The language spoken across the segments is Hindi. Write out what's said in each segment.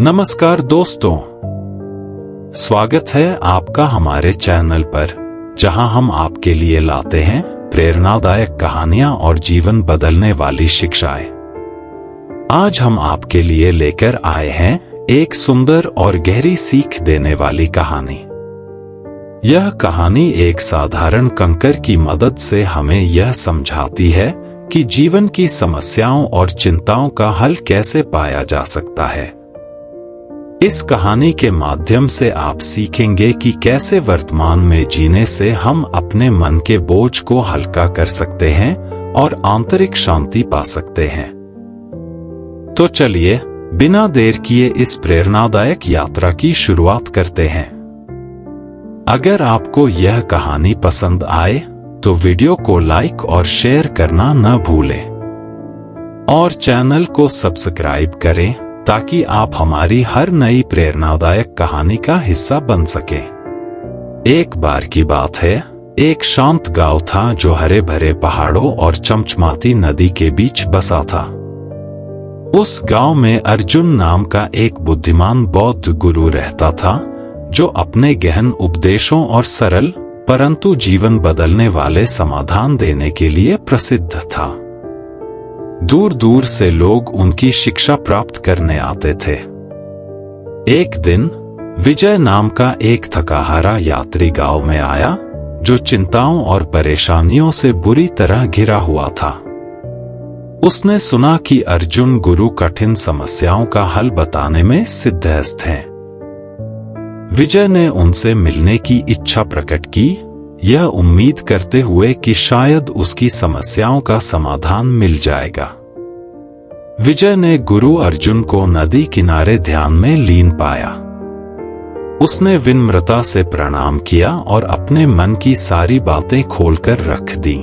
नमस्कार दोस्तों, स्वागत है आपका हमारे चैनल पर, जहां हम आपके लिए लाते हैं प्रेरणादायक कहानियां और जीवन बदलने वाली शिक्षाएं। आज हम आपके लिए लेकर आए हैं एक सुंदर और गहरी सीख देने वाली कहानी। यह कहानी एक साधारण कंकर की मदद से हमें यह समझाती है कि जीवन की समस्याओं और चिंताओं का हल कैसे पाया जा सकता है। इस कहानी के माध्यम से आप सीखेंगे कि कैसे वर्तमान में जीने से हम अपने मन के बोझ को हल्का कर सकते हैं और आंतरिक शांति पा सकते हैं। तो चलिए बिना देर किए इस प्रेरणादायक यात्रा की शुरुआत करते हैं। अगर आपको यह कहानी पसंद आए तो वीडियो को लाइक और शेयर करना न भूलें और चैनल को सब्सक्राइब करें ताकि आप हमारी हर नई प्रेरणादायक कहानी का हिस्सा बन सकें। एक बार की बात है, एक शांत गांव था जो हरे भरे पहाड़ों और चमचमाती नदी के बीच बसा था। उस गांव में अर्जुन नाम का एक बुद्धिमान बौद्ध गुरु रहता था, जो अपने गहन उपदेशों और सरल परंतु जीवन बदलने वाले समाधान देने के लिए प्रसिद्ध था। दूर दूर से लोग उनकी शिक्षा प्राप्त करने आते थे। एक दिन विजय नाम का एक थकाहारा यात्री गांव में आया, जो चिंताओं और परेशानियों से बुरी तरह घिरा हुआ था। उसने सुना कि अर्जुन गुरु कठिन समस्याओं का हल बताने में सिद्धहस्त हैं। विजय ने उनसे मिलने की इच्छा प्रकट की, यह उम्मीद करते हुए कि शायद उसकी समस्याओं का समाधान मिल जाएगा। विजय ने गुरु अर्जुन को नदी किनारे ध्यान में लीन पाया। उसने विनम्रता से प्रणाम किया और अपने मन की सारी बातें खोलकर रख दी।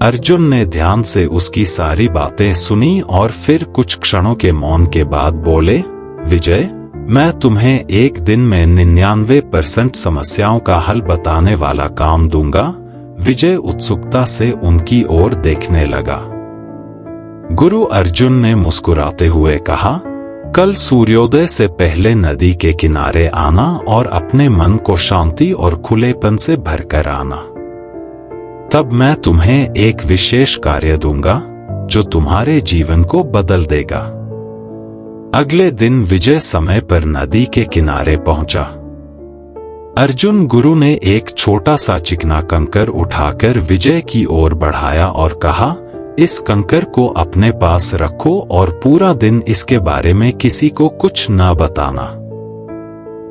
अर्जुन ने ध्यान से उसकी सारी बातें सुनी और फिर कुछ क्षणों के मौन के बाद बोले, विजय, मैं तुम्हें एक दिन में 99% समस्याओं का हल बताने वाला काम दूंगा। विजय उत्सुकता से उनकी ओर देखने लगा। गुरु अर्जुन ने मुस्कुराते हुए कहा, कल सूर्योदय से पहले नदी के किनारे आना और अपने मन को शांति और खुलेपन से भरकर आना। तब मैं तुम्हें एक विशेष कार्य दूंगा जो तुम्हारे जीवन को बदल देगा। अगले दिन विजय समय पर नदी के किनारे पहुंचा। अर्जुन गुरु ने एक छोटा सा चिकना कंकर उठाकर विजय की ओर बढ़ाया और कहा, इस कंकर को अपने पास रखो और पूरा दिन इसके बारे में किसी को कुछ न बताना।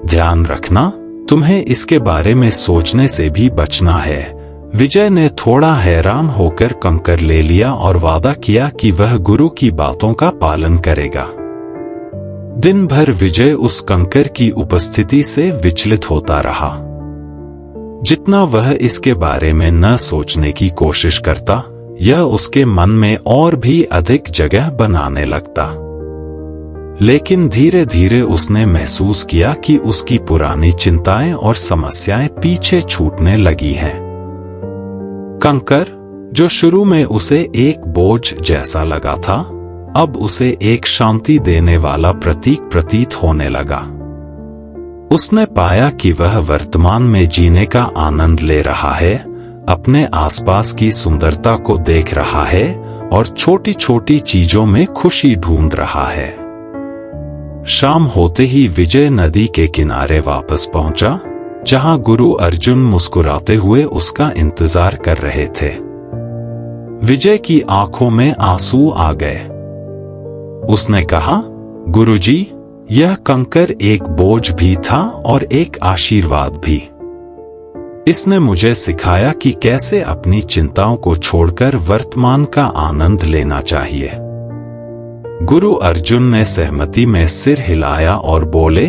ध्यान रखना, तुम्हें इसके बारे में सोचने से भी बचना है। विजय ने थोड़ा हैरान होकर कंकर ले लिया और वादा किया कि वह गुरु की बातों का पालन करेगा। दिन भर विजय उस कंकर की उपस्थिति से विचलित होता रहा। जितना वह इसके बारे में न सोचने की कोशिश करता, यह उसके मन में और भी अधिक जगह बनाने लगता। लेकिन धीरे धीरे उसने महसूस किया कि उसकी पुरानी चिंताएं और समस्याएं पीछे छूटने लगी हैं। कंकर, जो शुरू में उसे एक बोझ जैसा लगा था, अब उसे एक शांति देने वाला प्रतीक प्रतीत होने लगा। उसने पाया कि वह वर्तमान में जीने का आनंद ले रहा है, अपने आसपास की सुंदरता को देख रहा है और छोटी छोटी चीजों में खुशी ढूंढ रहा है। शाम होते ही विजय नदी के किनारे वापस पहुंचा, जहां गुरु अर्जुन मुस्कुराते हुए उसका इंतजार कर रहे थे। विजय की आंखों में आंसू आ गए। उसने कहा, गुरुजी, यह कंकर एक बोझ भी था और एक आशीर्वाद भी। इसने मुझे सिखाया कि कैसे अपनी चिंताओं को छोड़कर वर्तमान का आनंद लेना चाहिए। गुरु अर्जुन ने सहमति में सिर हिलाया और बोले,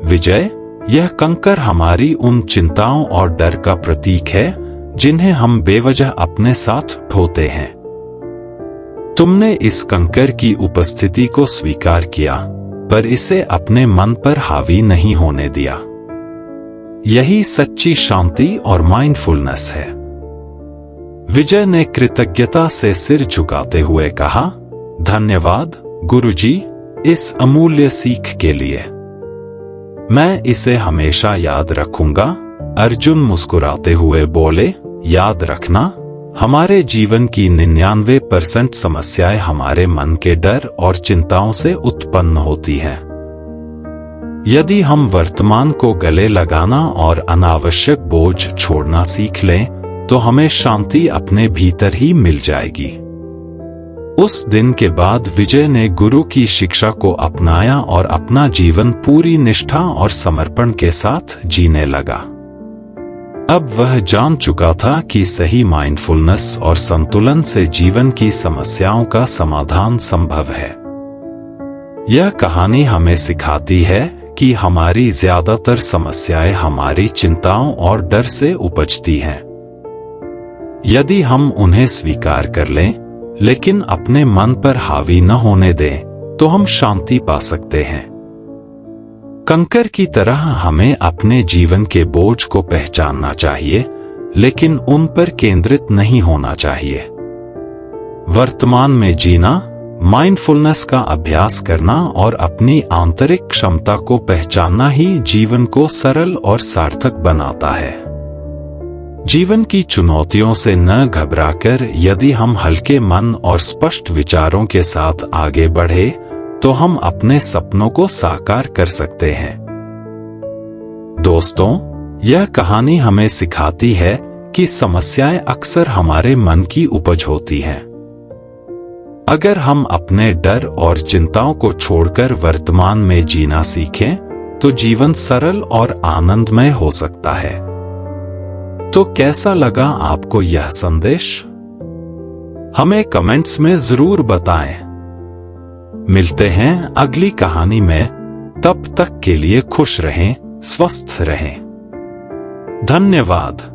विजय, यह कंकर हमारी उन चिंताओं और डर का प्रतीक है जिन्हें हम बेवजह अपने साथ ढोते हैं। तुमने इस कंकर की उपस्थिति को स्वीकार किया, पर इसे अपने मन पर हावी नहीं होने दिया। यही सच्ची शांति और माइंडफुलनेस है। विजय ने कृतज्ञता से सिर झुकाते हुए कहा, धन्यवाद गुरुजी, इस अमूल्य सीख के लिए। मैं इसे हमेशा याद रखूंगा। अर्जुन मुस्कुराते हुए बोले, याद रखना, हमारे जीवन की 99% समस्याएं हमारे मन के डर और चिंताओं से उत्पन्न होती हैं। यदि हम वर्तमान को गले लगाना और अनावश्यक बोझ छोड़ना सीख लें, तो हमें शांति अपने भीतर ही मिल जाएगी। उस दिन के बाद विजय ने गुरु की शिक्षा को अपनाया और अपना जीवन पूरी निष्ठा और समर्पण के साथ जीने लगा। अब वह जान चुका था कि सही माइंडफुलनेस और संतुलन से जीवन की समस्याओं का समाधान संभव है। यह कहानी हमें सिखाती है कि हमारी ज्यादातर समस्याएं हमारी चिंताओं और डर से उपजती हैं। यदि हम उन्हें स्वीकार कर लें, लेकिन अपने मन पर हावी न होने दें, तो हम शांति पा सकते हैं। कंकर की तरह हमें अपने जीवन के बोझ को पहचानना चाहिए, लेकिन उन पर केंद्रित नहीं होना चाहिए। वर्तमान में जीना, माइंडफुलनेस का अभ्यास करना और अपनी आंतरिक क्षमता को पहचानना ही जीवन को सरल और सार्थक बनाता है। जीवन की चुनौतियों से न घबराकर यदि हम हल्के मन और स्पष्ट विचारों के साथ आगे बढ़े, तो हम अपने सपनों को साकार कर सकते हैं। दोस्तों, यह कहानी हमें सिखाती है कि समस्याएं अक्सर हमारे मन की उपज होती हैं। अगर हम अपने डर और चिंताओं को छोड़कर वर्तमान में जीना सीखें, तो जीवन सरल और आनंदमय हो सकता है। तो कैसा लगा आपको यह संदेश? हमें कमेंट्स में जरूर बताएं। मिलते हैं अगली कहानी में। तब तक के लिए खुश रहें, स्वस्थ रहें। धन्यवाद।